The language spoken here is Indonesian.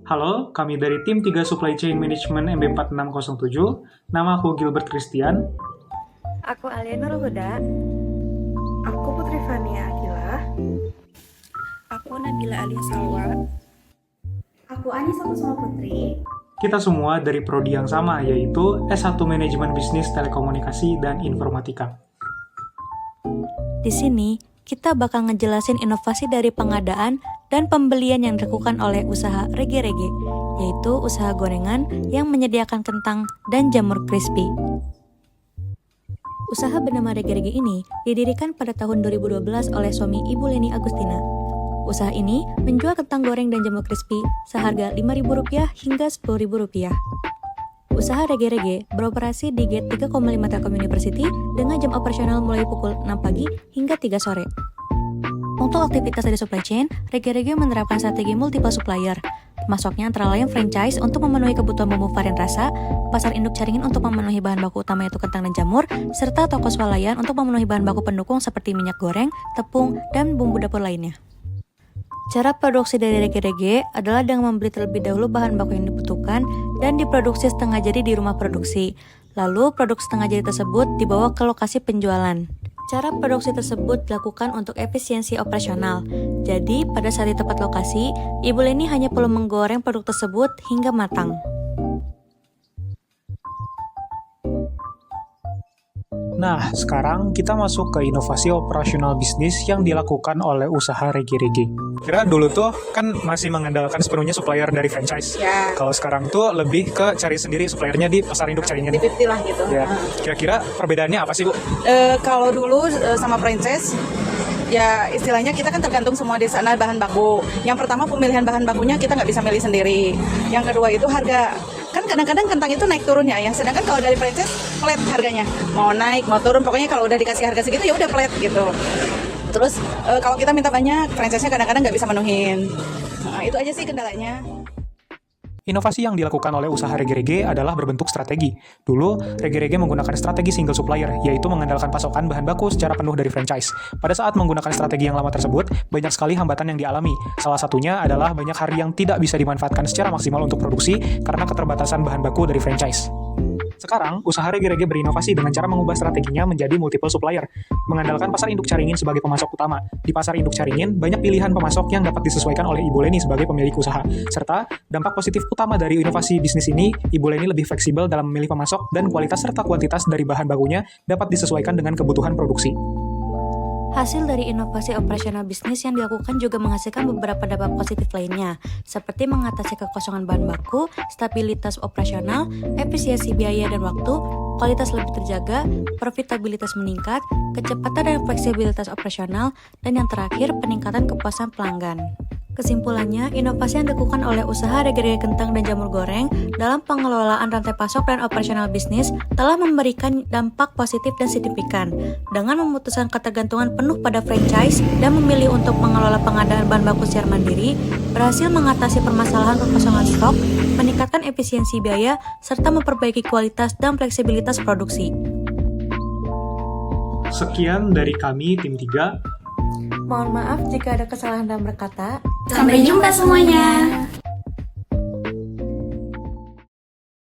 Halo, kami dari tim 3 Supply Chain Management MB4607. Nama aku Gilbert Christian. Aku Alia Nurul Huda. Aku Putri Fania Akila. Aku Nabila Alia Salwa. Aku Anissa Kusuma Putri. Kita semua dari prodi yang sama, yaitu S1 Manajemen Bisnis Telekomunikasi dan Informatika. Di sini, kita bakal ngejelasin inovasi dari pengadaan dan pembelian yang dilakukan oleh usaha Rege-Rege, yaitu usaha gorengan yang menyediakan kentang dan jamur crispy. Usaha bernama Rege-Rege ini didirikan pada tahun 2012 oleh suami Ibu Leni Agustina. Usaha ini menjual kentang goreng dan jamur crispy seharga Rp5.000 hingga Rp10.000. Usaha Rege-Rege beroperasi di Gate 3,5 Telkom University dengan jam operasional mulai pukul 6 pagi hingga 3 sore. Untuk aktivitas dari supply chain, Rege-Rege menerapkan strategi multiple supplier, termasuknya antara lain franchise untuk memenuhi kebutuhan bumbu varian rasa, pasar induk Caringin untuk memenuhi bahan baku utama yaitu kentang dan jamur, serta toko swalayan untuk memenuhi bahan baku pendukung seperti minyak goreng, tepung, dan bumbu dapur lainnya. Cara produksi dari Rege-Rege adalah dengan membeli terlebih dahulu bahan baku yang dibutuhkan dan diproduksi setengah jadi di rumah produksi. Lalu produk setengah jadi tersebut dibawa ke lokasi penjualan. Cara produksi tersebut dilakukan untuk efisiensi operasional. Jadi, pada saat di tempat lokasi, Ibu Leni hanya perlu menggoreng produk tersebut hingga matang. Nah, sekarang kita masuk ke inovasi operasional bisnis yang dilakukan oleh usaha Rege-Rege. Kira dulu tuh kan masih mengandalkan sepenuhnya supplier dari franchise. Ya. Kalau sekarang tuh lebih ke cari sendiri suppliernya di pasar induk Caringin. Di lah gitu. Ya. Kira-kira perbedaannya apa sih, Bu? Kalau dulu sama franchise, ya istilahnya kita kan tergantung semua di sana bahan baku. Yang pertama pemilihan bahan bakunya kita nggak bisa milih sendiri. Yang kedua itu harga. Kan kadang-kadang kentang itu naik turun ya. Sedangkan kalau dari franchise flat harganya. Mau naik, mau turun, pokoknya kalau udah dikasih harga segitu ya udah flat gitu. Terus kalau kita minta banyak, franchise-nya kadang-kadang nggak bisa menuhin. Nah, itu aja sih kendalanya. Inovasi yang dilakukan oleh usaha Rege-Rege adalah berbentuk strategi. Dulu, Rege-Rege menggunakan strategi single supplier, yaitu mengandalkan pasokan bahan baku secara penuh dari franchise. Pada saat menggunakan strategi yang lama tersebut, banyak sekali hambatan yang dialami. Salah satunya adalah banyak hari yang tidak bisa dimanfaatkan secara maksimal untuk produksi karena keterbatasan bahan baku dari franchise. Sekarang, usaha Rege-Rege berinovasi dengan cara mengubah strateginya menjadi multiple supplier, mengandalkan pasar induk Caringin sebagai pemasok utama. Di pasar induk Caringin, banyak pilihan pemasok yang dapat disesuaikan oleh Ibu Leni sebagai pemilik usaha. Serta, dampak positif utama dari inovasi bisnis ini, Ibu Leni lebih fleksibel dalam memilih pemasok dan kualitas serta kuantitas dari bahan bakunya dapat disesuaikan dengan kebutuhan produksi. Hasil dari inovasi operasional bisnis yang dilakukan juga menghasilkan beberapa dampak positif lainnya, seperti mengatasi kekosongan bahan baku, stabilitas operasional, efisiensi biaya dan waktu, kualitas lebih terjaga, profitabilitas meningkat, kecepatan dan fleksibilitas operasional, dan yang terakhir peningkatan kepuasan pelanggan. Kesimpulannya, inovasi yang dilakukan oleh usaha Rege-Rege kentang dan jamur goreng dalam pengelolaan rantai pasok dan operasional bisnis telah memberikan dampak positif dan signifikan. Dengan memutuskan ketergantungan penuh pada franchise dan memilih untuk mengelola pengadaan bahan baku secara mandiri, berhasil mengatasi permasalahan kekosongan stok, meningkatkan efisiensi biaya, serta memperbaiki kualitas dan fleksibilitas produksi. Sekian dari kami, tim 3. Mohon maaf jika ada kesalahan dalam berkata. Sampai jumpa semuanya.